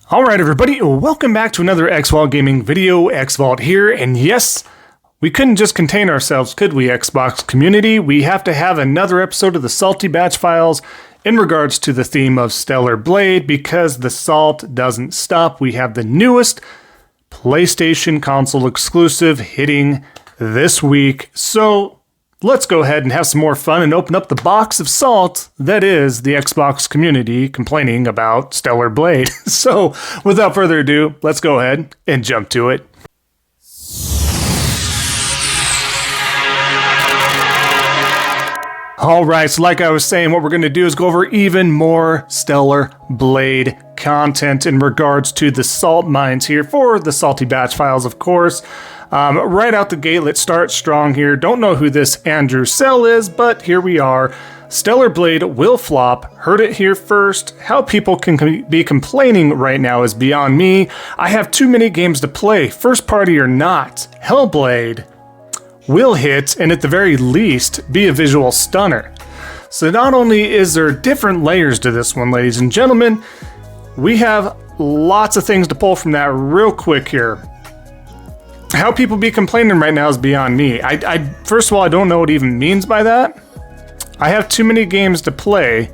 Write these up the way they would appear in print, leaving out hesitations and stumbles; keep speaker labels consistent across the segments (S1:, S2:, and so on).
S1: Alright everybody, welcome back to another Xvault gaming video. Xvault here, and yes, we couldn't just contain ourselves, could we, Xbox community? We have to have another episode of the Salty Batch Files in regards to the theme of Stellar Blade, because the salt doesn't stop. We have the newest PlayStation console exclusive hitting this week, so let's go ahead and have some more fun and open up the box of salt that is the Xbox community complaining about Stellar Blade. So, without further ado, let's go ahead and jump to it. Alright, so like I was saying, what we're going to do is go over even more Stellar Blade content in regards to the salt mines here for the Salty Batch Files, of course. Right out the gate, let's start strong here. Don't know who this Andrew Sell is, but here we are. Stellar Blade will flop. Heard it here first. How people can be complaining right now is beyond me. I have too many games to play, first party or not. Hellblade will hit, and at the very least, be a visual stunner. So not only is there different layers to this one, ladies and gentlemen, we have lots of things to pull from that real quick here. How people be complaining right now is beyond me. First of all, I don't know what it even means by that. I have too many games to play,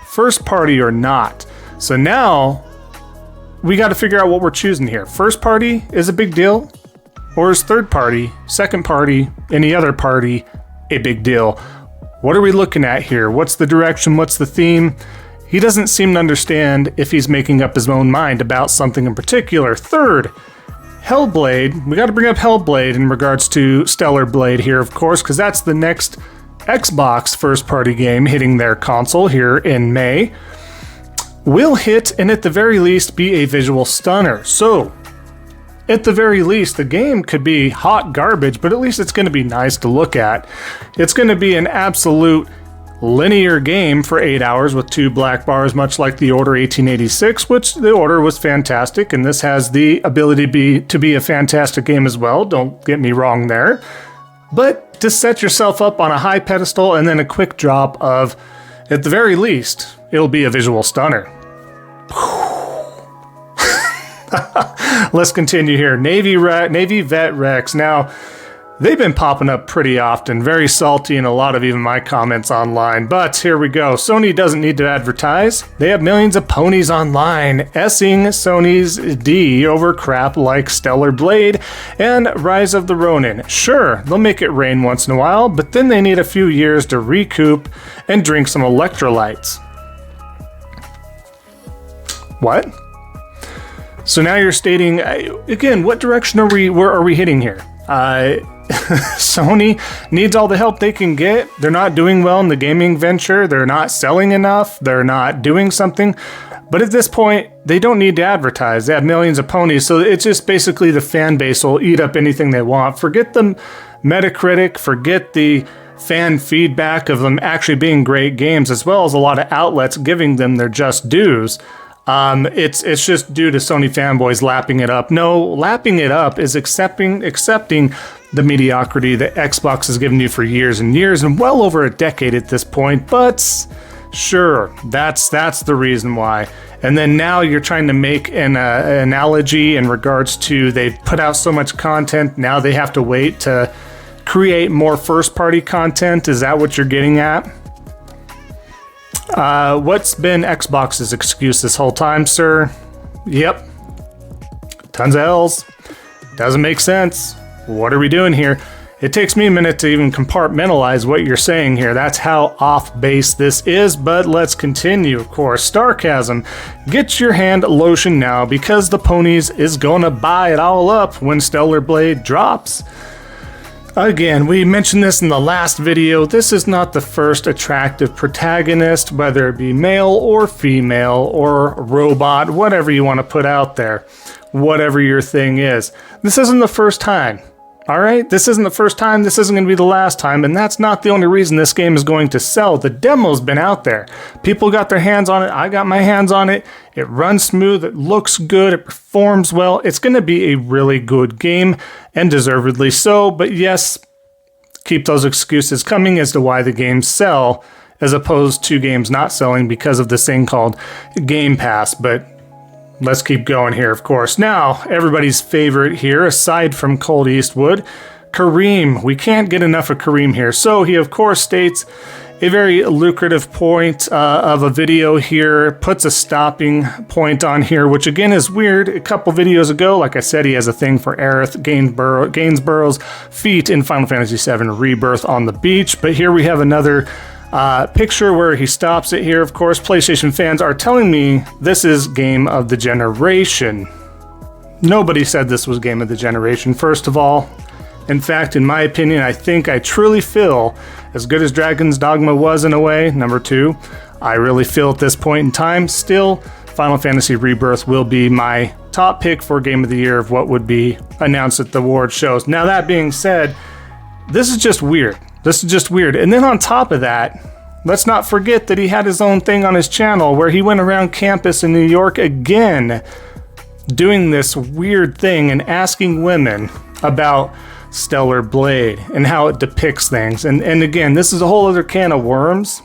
S1: first party or not. So now, we got to figure out what we're choosing here. First party is a big deal, or is third party, second party, any other party a big deal? What are we looking at here? What's the direction? What's the theme? He doesn't seem to understand if he's making up his own mind about something in particular. Third, Hellblade. We got to bring up Hellblade in regards to Stellar Blade here, of course, because that's the next Xbox first-party game hitting their console here in May. Will hit, and at the very least, be a visual stunner. So, at the very least, the game could be hot garbage, but at least it's going to be nice to look at. It's going to be an absolute linear game for 8 hours with 2 black bars, much like the Order 1886, which the Order was fantastic, and this has the ability to be a fantastic game as well. Don't get me wrong there. But to set yourself up on a high pedestal and then a quick drop of, at the very least, it'll be a visual stunner. Let's continue here. Navy Vet Rex. Now, they've been popping up pretty often, very salty in a lot of even my comments online, but here we go. Sony doesn't need to advertise. They have millions of ponies online, S-ing Sony's D over crap like Stellar Blade and Rise of the Ronin. Sure, they'll make it rain once in a while, but then they need a few years to recoup and drink some electrolytes. What? So now you're stating, again, what direction where are we hitting here? Sony needs all the help they can get. They're not doing well in the gaming venture. They're not selling enough. They're not doing something. But at this point, they don't need to advertise. They have millions of ponies, so it's just basically the fan base will eat up anything they want. Forget the Metacritic, forget the fan feedback of them actually being great games, as well as a lot of outlets giving them their just dues. It's just due to Sony fanboys lapping it up. No, lapping it up is accepting the mediocrity that Xbox has given you for years and years, and well over a decade at this point. But sure, that's the reason why. And then now you're trying to make an analogy in regards to they've put out so much content, now they have to wait to create more first-party content. Is that what you're getting at? What's been Xbox's excuse this whole time, sir? Yep. Tons of L's. Doesn't make sense. What are we doing here? It takes me a minute to even compartmentalize what you're saying here. That's how off base this is, but let's continue, of course. Starcasm, get your hand lotion now because the ponies is gonna buy it all up when Stellar Blade drops. Again, we mentioned this in the last video. This is not the first attractive protagonist, whether it be male or female or robot, whatever you want to put out there, whatever your thing is. This isn't the first time. All right, this isn't the first time, this isn't going to be the last time, and that's not the only reason this game is going to sell. The demo's been out there. People got their hands on it, I got my hands on it, it runs smooth, it looks good, it performs well. It's going to be a really good game, and deservedly so, but yes, keep those excuses coming as to why the games sell, as opposed to games not selling because of this thing called Game Pass. But let's keep going here, of course. Now, everybody's favorite here, aside from Colt Eastwood, Kareem. We can't get enough of Kareem here. So he, of course, states a very lucrative point of a video here, puts a stopping point on here, which again is weird. A couple videos ago, like I said, he has a thing for Aerith Gainsborough's feat in Final Fantasy VII Rebirth on the beach. But here we have another picture where he stops it here. Of course, PlayStation fans are telling me this is Game of the Generation. Nobody said this was Game of the Generation, first of all. In fact, in my opinion, I truly feel, as good as Dragon's Dogma was in a way, number 2, I really feel at this point in time, still, Final Fantasy Rebirth will be my top pick for Game of the Year of what would be announced at the award shows. Now, that being said, this is just weird. And then on top of that, let's not forget that he had his own thing on his channel where he went around campus in New York again, doing this weird thing and asking women about Stellar Blade and how it depicts things. And again, this is a whole other can of worms.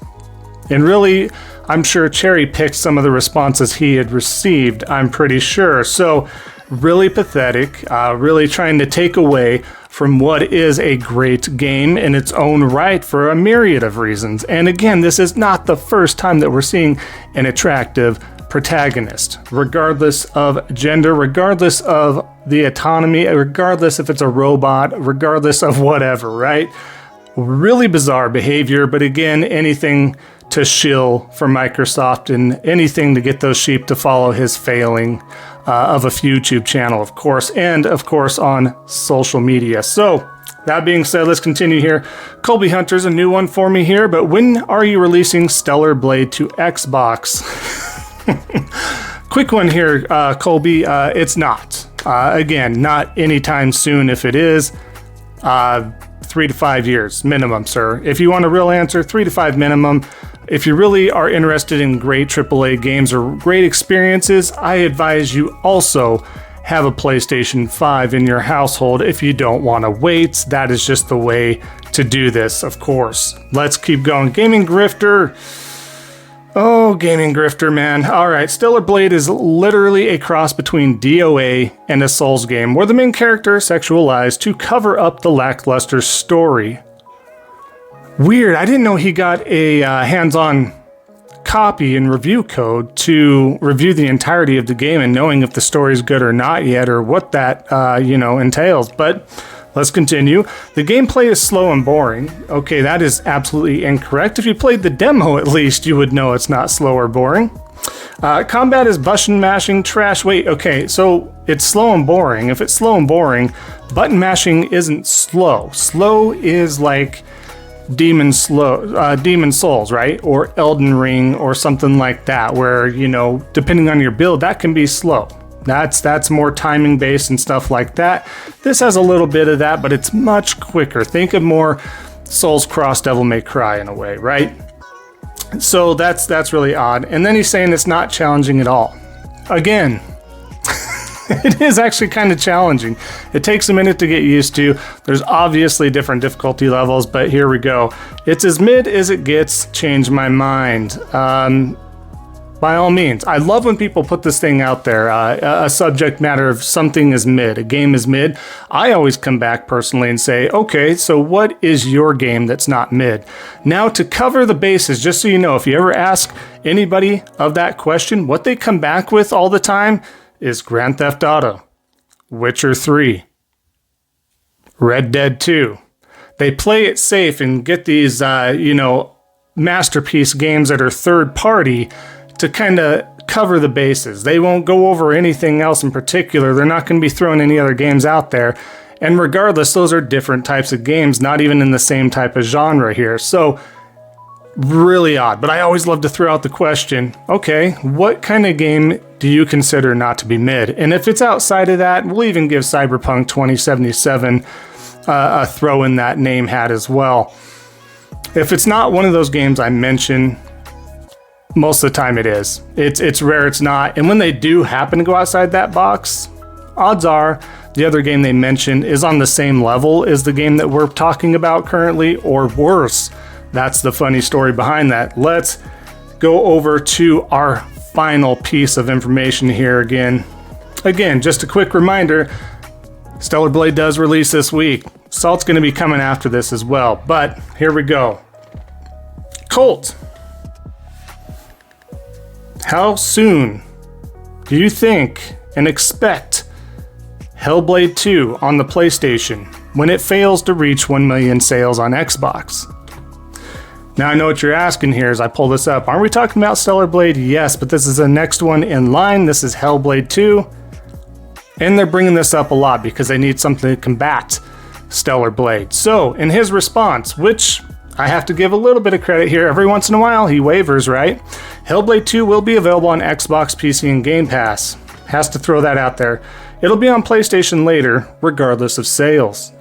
S1: And really, I'm sure cherry picked some of the responses he had received, I'm pretty sure. So really pathetic, really trying to take away from what is a great game in its own right for a myriad of reasons. And again, this is not the first time that we're seeing an attractive protagonist, regardless of gender, regardless of the autonomy, regardless if it's a robot, regardless of whatever, right? Really bizarre behavior, but again, anything to shill for Microsoft and anything to get those sheep to follow his failing of a YouTube channel, of course, and of course on social media. So that being said, let's continue here. Colby Hunter's a new one for me here, but when are you releasing Stellar Blade to Xbox? Quick one here, Colby. It's not. Again, not anytime soon. If it is, 3 to 5 years minimum, sir. If you want a real answer, 3 to 5 minimum. If you really are interested in great AAA games or great experiences, I advise you also have a PlayStation 5 in your household if you don't want to wait. That is just the way to do this, of course. Let's keep going. Gaming Grifter. Oh, Gaming Grifter, man. Alright, Stellar Blade is literally a cross between DOA and a Souls game, where the main character is sexualized to cover up the lackluster story. Weird, I didn't know he got a hands-on copy and review code to review the entirety of the game and knowing if the story is good or not yet, or what that, entails, but let's continue. The gameplay is slow and boring. Okay, that is absolutely incorrect. If you played the demo, at least, you would know it's not slow or boring. Combat is button mashing trash. Wait, okay, so it's slow and boring. If it's slow and boring, button mashing isn't slow. Slow is like Demon Souls, right? Or Elden Ring or something like that, where, depending on your build, that can be slow. That's more timing based and stuff like that. This has a little bit of that, but it's much quicker. Think of more Souls Cross Devil May Cry in a way, right? So that's really odd. And then he's saying it's not challenging at all. Again, it is actually kind of challenging. It takes a minute to get used to. There's obviously different difficulty levels, but here we go. It's as mid as it gets. Change my mind. By all means. I love when people put this thing out there, a subject matter of something is mid, a game is mid. I always come back personally and say, okay, so what is your game that's not mid? Now, to cover the bases, just so you know, if you ever ask anybody of that question, what they come back with all the time is Grand Theft Auto, Witcher 3, Red Dead 2. They play it safe and get these, masterpiece games that are third party to kind of cover the bases. They won't go over anything else in particular. They're not going to be throwing any other games out there. And regardless, those are different types of games, not even in the same type of genre here. So, really odd. But I always love to throw out the question, okay, what kind of game do you consider not to be mid? And if it's outside of that, we'll even give Cyberpunk 2077 a throw in that name hat as well. If it's not one of those games I mentioned, most of the time it is. It's rare it's not. And when they do happen to go outside that box, odds are the other game they mentioned is on the same level as the game that we're talking about currently, or worse. That's the funny story behind that. Let's go over to our final piece of information here again. Again, just a quick reminder, Stellar Blade does release this week. Salt's going to be coming after this as well, but here we go. Colt, how soon do you think and expect Hellblade 2 on the PlayStation when it fails to reach 1 million sales on Xbox? Now I know what you're asking here as I pull this up. Aren't we talking about Stellar Blade? Yes, but this is the next one in line. This is Hellblade 2. And they're bringing this up a lot because they need something to combat Stellar Blade. So in his response, which I have to give a little bit of credit here, every once in a while he wavers, right? Hellblade 2 will be available on Xbox, PC, and Game Pass. Has to throw that out there. It'll be on PlayStation later, regardless of sales.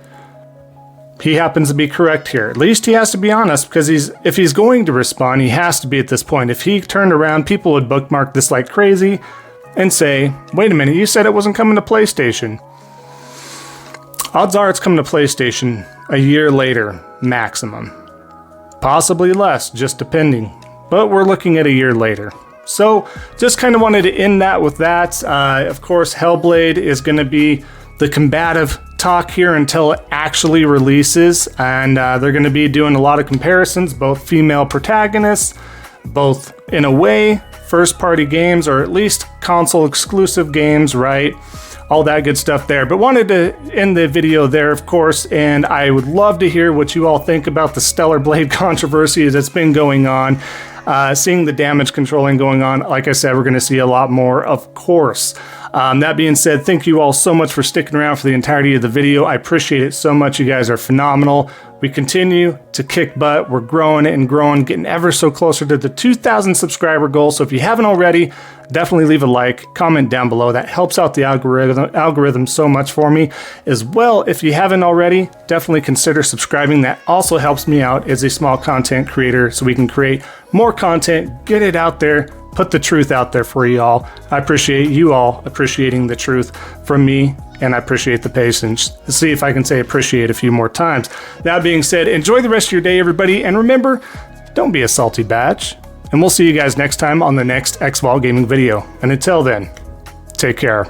S1: He happens to be correct here. At least he has to be honest, because if he's going to respond, he has to be at this point. If he turned around, people would bookmark this like crazy and say, wait a minute, you said it wasn't coming to PlayStation. Odds are it's coming to PlayStation a year later, maximum. Possibly less, just depending. But we're looking at a year later. So, just kind of wanted to end that with that. Of course, Hellblade is going to be the combative talk here until it actually releases, and they're going to be doing a lot of comparisons, both female protagonists, both in a way first party games or at least console exclusive games, right? All that good stuff there. But wanted to end the video there, of course, and I would love to hear what you all think about the Stellar Blade controversy that's been going on. Seeing the damage controlling going on, like I said, we're going to see a lot more, of course. That being said, thank you all so much for sticking around for the entirety of the video. I appreciate it so much. You guys are phenomenal. We continue to kick butt. We're growing and growing, getting ever so closer to the 2,000 subscriber goal. So if you haven't already, definitely leave a like, comment down below. That helps out the algorithm so much for me. As well, if you haven't already, definitely consider subscribing. That also helps me out as a small content creator so we can create more content, get it out there, put the truth out there for you all. I appreciate you all appreciating the truth from me, and I appreciate the patience. Let's see if I can say appreciate a few more times. That being said, enjoy the rest of your day, everybody, and remember, don't be a salty batch. And we'll see you guys next time on the next Xvault gaming video. And until then, take care.